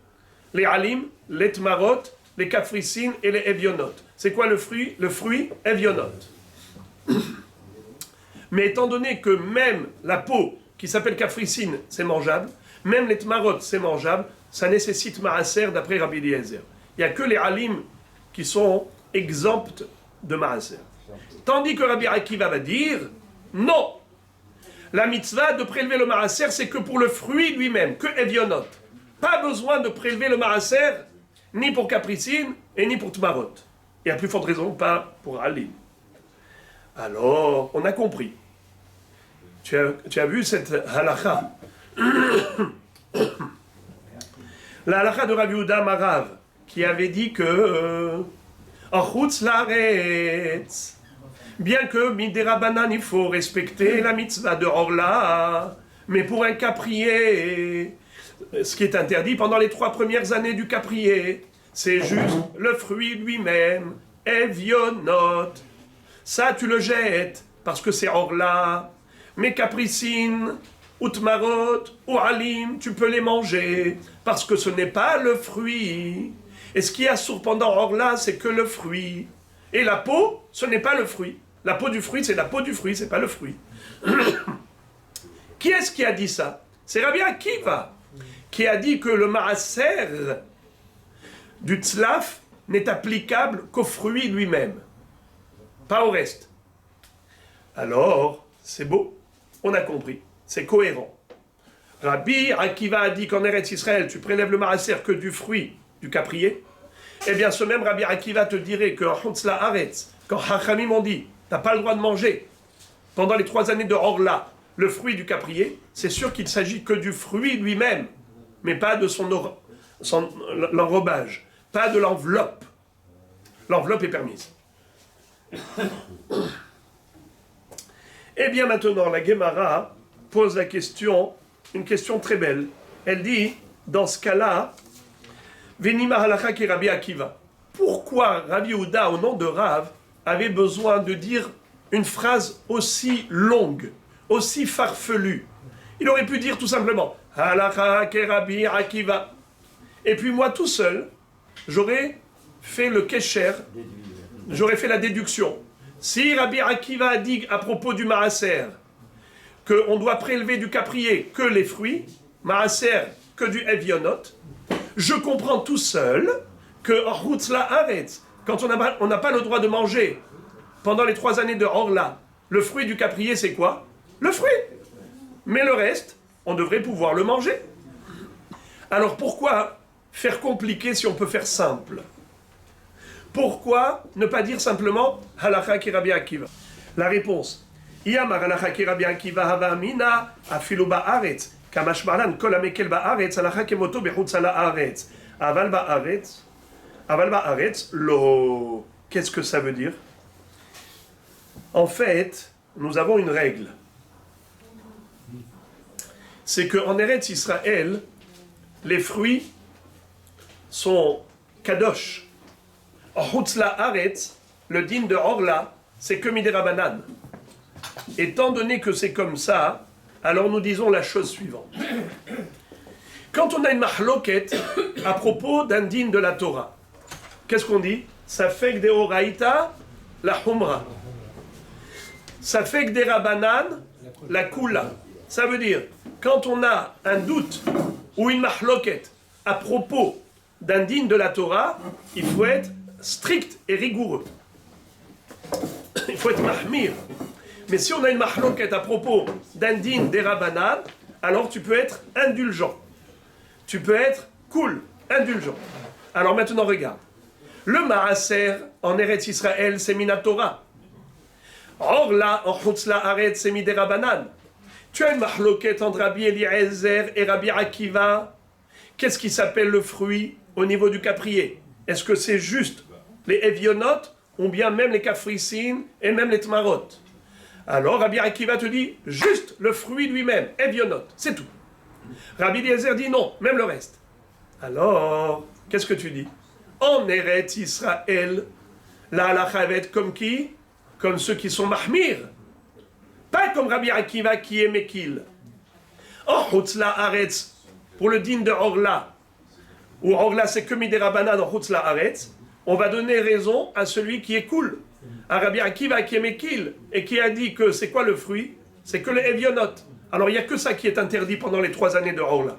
les halim, les tmarot, les kafrissines et les evionot. C'est quoi le fruit? Le fruit evionot. Mais étant donné que même la peau, qui s'appelle kafrissine, c'est mangeable, même les tmarot, c'est mangeable, ça nécessite maaser d'après Rabbi Eliezer. Il n'y a que les halim qui sont exemptes de maaser. Tandis que Rabbi Akiva va dire, non, la mitzvah de prélever le maaser, c'est que pour le fruit lui-même, que evionot. Pas besoin de prélever le maaser, ni pour capricine et ni pour tmarot. Et à plus forte raison, pas pour halim. Alors, on a compris. Tu as vu cette halakha. La halakha de Rabbi Yehuda Marav, qui avait dit que en chutz laaretz, bien que midera banan, il faut respecter la mitzvah de Orla, mais pour un caprier, ce qui est interdit pendant les 3 premières années du caprier, c'est juste le fruit lui-même, evionot. Ça, tu le jettes, parce que c'est Orla. Mais capricine, ou tmarot, ou halim, tu peux les manger, parce que ce n'est pas le fruit. Et ce qu'il y a sur pendant Orla, c'est que le fruit. Et la peau, ce n'est pas le fruit. La peau du fruit, c'est la peau du fruit, c'est pas le fruit. Qui est-ce qui a dit ça? C'est Rabbi Akiva, qui a dit que le maaser du tzlaf n'est applicable qu'au fruit lui-même, pas au reste. Alors, c'est beau, on a compris, c'est cohérent. Rabbi Akiva a dit qu'en Eretz Israël, tu prélèves le maaser que du fruit du caprier. Eh bien, ce même Rabbi Akiva te dirait qu'en Chutz Laaretz, quand Hachamim ont dit, t'as pas le droit de manger pendant les 3 années de Orla le fruit du caprier, c'est sûr qu'il s'agit que du fruit lui-même, mais pas de l'enrobage, pas de l'enveloppe. L'enveloppe est permise. Eh bien maintenant, la Gemara pose la question, une question très belle. Elle dit, dans ce cas-là, Venima halakha ki Rabbi Akiva. Pourquoi Rabbi Yehuda, au nom de Rav, avait besoin de dire une phrase aussi longue, aussi farfelue? Il aurait pu dire tout simplement, halakha ki Rabbi Akiva. Et puis moi tout seul, j'aurais fait le kesher, j'aurais fait la déduction. Si Rabbi Akiva a dit à propos du maaser qu'on doit prélever du caprier que les fruits, maaser que du evionot, je comprends tout seul que en chutz laaretz, quand on n'a pas le droit de manger pendant les 3 années de Orla, le fruit du caprier c'est quoi? Le fruit. Mais le reste, on devrait pouvoir le manger. Alors pourquoi faire compliqué si on peut faire simple? Pourquoi ne pas dire simplement halakha ki Rabbi Akiva? La réponse, Iyamar halakha ki Rabbi Akiva hava mina afilu ba'aretz kamash malan kol hamekel ba'aretz halakha kemoto bechutz laaretz aval ba'aretz lo. Qu'est-ce que ça veut dire? En fait, nous avons une règle. C'est qu'en Eretz Israël, les fruits sont kadosh. En Chutz Laaretz, le din de Orla, c'est que midera banan. étant donné que c'est comme ça, alors nous disons la chose suivante. Quand on a une mahloket à propos d'un din de la Torah, qu'est-ce qu'on dit? Ça fait que des oraïta, la humra. Ça fait que des rabanan, la kula. Ça veut dire, quand on a un doute ou une mahloket à propos d'un din de la Torah, il faut être strict et rigoureux. Il faut être mahmir. Mais si on a une mahloket à propos d'un din des rabanan, alors tu peux être indulgent. Tu peux être cool, indulgent. Alors maintenant regarde. Le maaser en Eretz Israël, c'est minatora. Or là, en Chutz La'aretz, c'est midei rabanan. Tu as une mahloket entre Rabbi Eliezer et Rabbi Akiva. Qu'est-ce qui s'appelle le fruit au niveau du caprier? Est-ce que c'est juste les evionot ou bien même les kafrissines et même les tmarot? Alors Rabbi Akiva te dit juste le fruit lui-même, evionot, c'est tout. Rabbi Eliezer dit non, même le reste. Alors, qu'est-ce que tu dis? En Eretz Israël, la halakha va être comme qui? Comme ceux qui sont mahmir. Pas comme Rabbi Akiva qui est mekil. En Chutz La'aretz, pour le din de Orla, où Orla c'est que midei rabanan en Chutz La'aretz, on va donner raison à celui qui est cool. À Rabbi Akiva qui est mekil et qui a dit que c'est quoi le fruit? C'est que les evionot. Alors il n'y a que ça qui est interdit pendant les 3 années de Orla.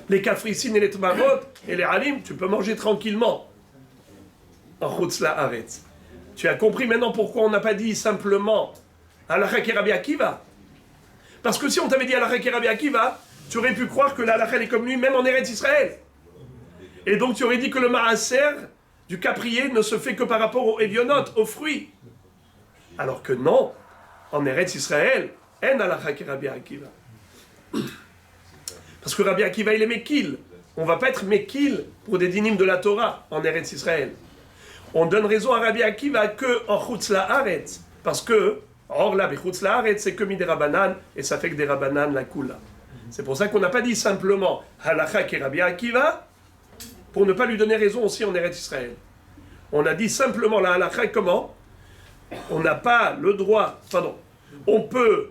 Les kafrissines et les tmarot et les halim, tu peux manger tranquillement en Chutz La'aretz. Tu as compris maintenant pourquoi on n'a pas dit simplement halakha ki Rabbi Akiva? Parce que si on t'avait dit halakha ki Rabbi Akiva, tu aurais pu croire que la halakha est comme lui, même en Eretz Israël. Et donc tu aurais dit que le maaser du caprier ne se fait que par rapport aux evionot, aux fruits. Alors que non, en Eretz Israël, en halakha ki Rabbi Akiva. Parce que Rabbi Akiva il est mekil. On ne va pas être mekil pour des dinim de la Torah en Eretz Israël. On donne raison à Rabbi Akiva que en Chutz La'aretz, parce que or là, Chutz La'aretz c'est que midei rabanan et ça fait que des rabanan la kula. C'est pour ça qu'on n'a pas dit simplement halakha ki Rabbi Akiva pour ne pas lui donner raison aussi en Eretz Israël. On a dit simplement la halakha comment? On n'a pas le droit, pardon, on peut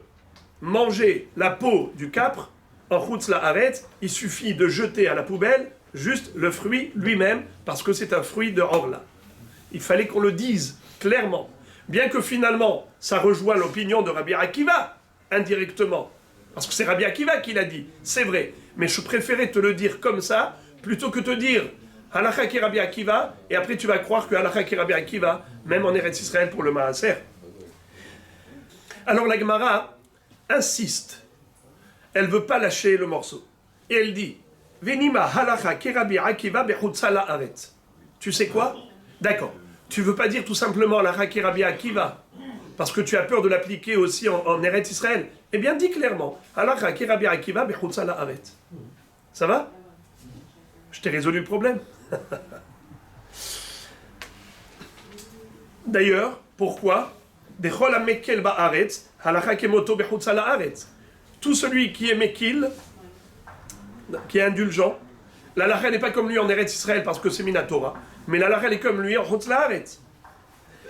manger la peau du capre en Chutz La'aretz, il suffit de jeter à la poubelle juste le fruit lui-même parce que c'est un fruit de Orla. Il fallait qu'on le dise clairement. Bien que finalement, ça rejoint l'opinion de Rabbi Akiva, indirectement. Parce que c'est Rabbi Akiva qui l'a dit, c'est vrai. Mais je préférais te le dire comme ça, plutôt que te dire halakha ki Rabbi Akiva, et après tu vas croire que halakha ki Rabbi Akiva, même en Eretz Israël pour le maaser. Alors la Gemara insiste. Elle ne veut pas lâcher le morceau. Et elle dit, Venima halakha ki Rabbi Akiva bechutz la'aretz. Tu sais quoi? D'accord. Tu ne veux pas dire tout simplement la Rabbi Akiva parce que tu as peur de l'appliquer aussi en Eretz Israël. Eh bien, dis clairement la Rabbi Akiva bechutz la'aretz. Ça va? Je t'ai résolu le problème. D'ailleurs, pourquoi? Bechol hamekel ba'aretz halakha kemoto bechutz la'aretz. Tout celui qui est mekil, qui est indulgent, la halakha n'est pas comme lui en Eretz Israël parce que c'est minatora. Mais la halakha est comme lui en Chutz La'aretz.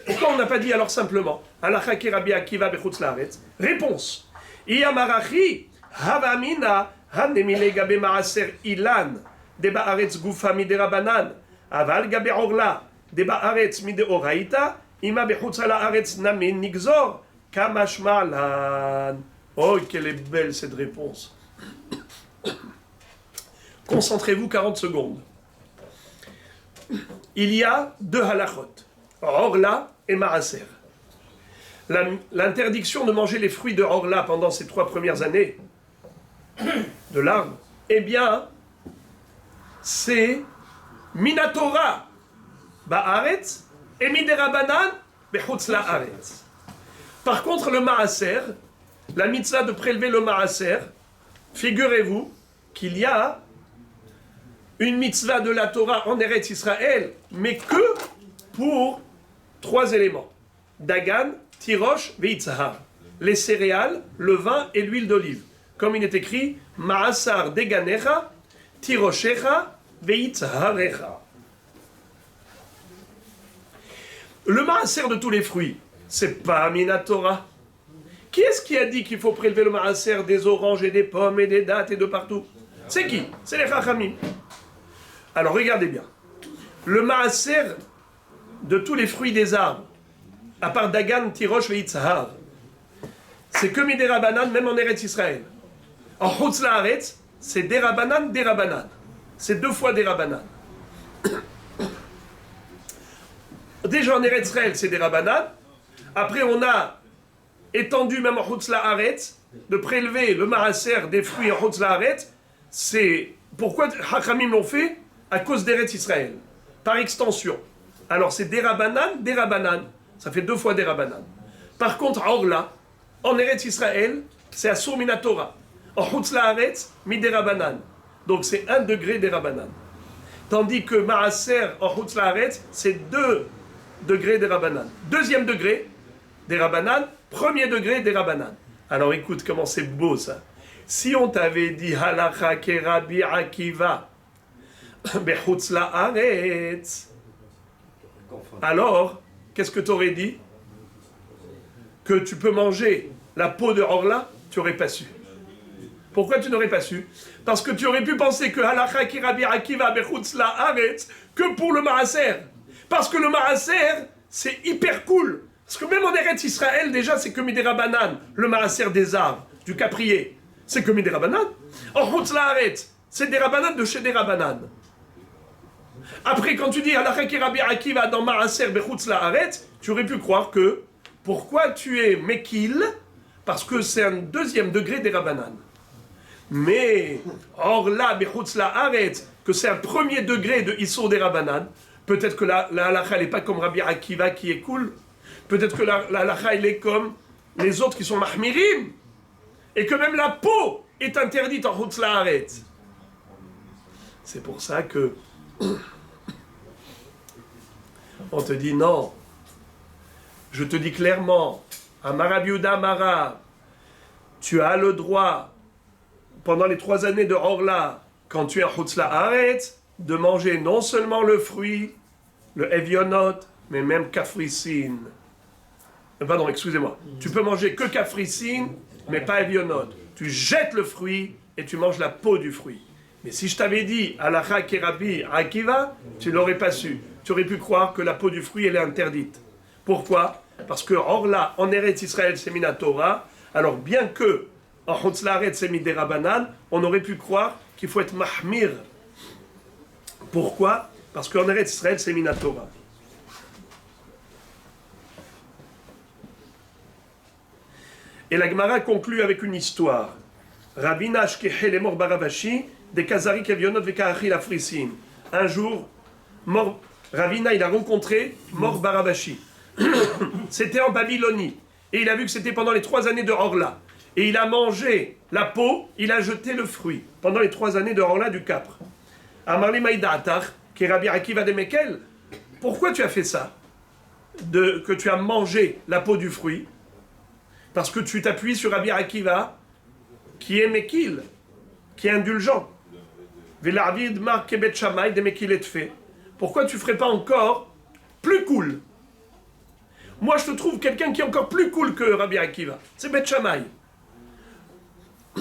Pourquoi on n'a pas dit alors simplement halakha ki Rabbi Akiva bechutz la'aretz? Réponse. Iyamarachi havamina hanemile gabe maaser ilan de ba'aretz gufa midei rabanan aval gabe orla de ba'aretz midei oraita ima bechutz la'aretz namin nigzor kamashma lan. Oh, quelle est belle cette réponse. Concentrez-vous 40 secondes. Il y a 2 halachot, Orla et Maaser. L'interdiction de manger les fruits de Orla pendant ces 3 premières années de l'arbre, eh bien, c'est Minatora Ba'aretz et Midei Rabanan Bechutz La'aretz. Par contre, le Maaser, la mitzvah de prélever le Maaser, figurez-vous qu'il y a une mitzvah de la Torah en Eretz Israël, mais que pour 3 éléments. Dagan, Tirosh, Veitzahar. Les céréales, le vin et l'huile d'olive. Comme il est écrit, Ma'asar Deganecha, Tiroshecha, Veitzaharecha. Le Maaser de tous les fruits, c'est pas Minatora. Qui est-ce qui a dit qu'il faut prélever le maaser des oranges et des pommes et des dattes et de partout? C'est qui? C'est les Chachamim. Alors regardez bien. Le maaser de tous les fruits des arbres, à part Dagan, Tirosh et Yitzhar, c'est que des Rabanan, même en Eretz Israël. En Chutz La'aretz, c'est des Rabanan, des Rabanan. C'est 2 fois des Rabanan. Déjà en Eretz Israël, c'est des Rabanan. Après, on a étendu même en Chutz La'aretz de prélever le maaser des fruits en Chutz La'aretz. C'est pourquoi Hachamim l'ont fait? À cause d'Eretz Israël. Par extension. Alors c'est des Rabanan. Ça fait 2 fois des Rabanan. Par contre, Orla, en Eretz Israël, c'est Asur Minatora. En Chutz La'aretz, Midei Rabanan. Donc c'est 1 degré des Rabanan. Tandis que Maaser en Chutz La'aretz, c'est 2 degrés des Rabanan. 2e degré des Rabanan, 1er degré des Rabanan. Alors écoute comment c'est beau ça. Si on t'avait dit Halacha ke Rabbi Akiva bechutz la'aretz, alors qu'est-ce que tu aurais dit? Que tu peux manger la peau de Orla? Tu n'aurais pas su. Pourquoi tu n'aurais pas su? Parce que tu aurais pu penser que Halacha ke Rabbi Akiva bechutz la'aretz que pour le maaser. Parce que le maaser, c'est hyper cool. Parce que même en Eretz Israël, déjà, c'est que Midei Rabanan, le maaser des arbres, du caprier. C'est que Midei Rabanan. En Chutz La'aretz, c'est des Rabanan de chez des Rabanan. Après, quand tu dis Halacha ke Rabbi Akiva dans Maaser bechutz la'aretz, tu aurais pu croire que pourquoi tu es Mekil? Parce que c'est un 2e degré des Rabanan. Mais Orla bechutz la'aretz, que c'est un 1er degré de Issour des Rabanan, peut-être que la Halacha n'est pas comme Rabbi Akiva qui est cool. Peut-être que la Halacha elle est comme les autres qui sont Mahmirim. Et que même la peau est interdite en Chutz La'aretz. C'est pour ça que on te dit non. Je te dis clairement, à Rabbi Yehuda Amara, tu as le droit, pendant les 3 années de Orla, quand tu es en Chutz La'aretz, de manger non seulement le fruit, le Evionot, mais même Kafricine. Pardon, excusez-moi. Tu peux manger que Kafricine, mais pas Evionot. Tu jettes le fruit et tu manges la peau du fruit. Mais si je t'avais dit Halacha ke Rabbi Akiva, tu n'aurais pas su. Tu aurais pu croire que la peau du fruit, elle est interdite. Pourquoi? Parce que Orla, en Eretz Israël, c'est Minatora. Alors bien que en Chutz La'aretz, c'est Midei Rabanan, on aurait pu croire qu'il faut être Mahmir. Pourquoi? Parce qu'en Eretz Israël, c'est Minatora. Et la Gemara conclut avec une histoire. Rabbi Nashkehe le mort Baravashi, des Kazari Kevionot Vekahachil Afrisin. Un jour, Ravina, il a rencontré Mor Baravashi. C'était en Babylonie. Et il a vu que c'était pendant les 3 années de Orla. Et il a mangé la peau, il a jeté le fruit. Pendant les 3 années de Orla du Capre. Amarli Maïda'atar, qui est Rabbi Akiva de Mekel, pourquoi tu as fait ça? Que tu as mangé la peau du fruit? Parce que tu t'appuies sur Rabbi Akiva, qui est Mekil, qui est indulgent. Velarvid Mark Bet Shamay de Mekil et fait. Pourquoi tu ne ferais pas encore plus cool? Moi, je te trouve quelqu'un qui est encore plus cool que Rabbi Akiva. C'est Bet Shamay.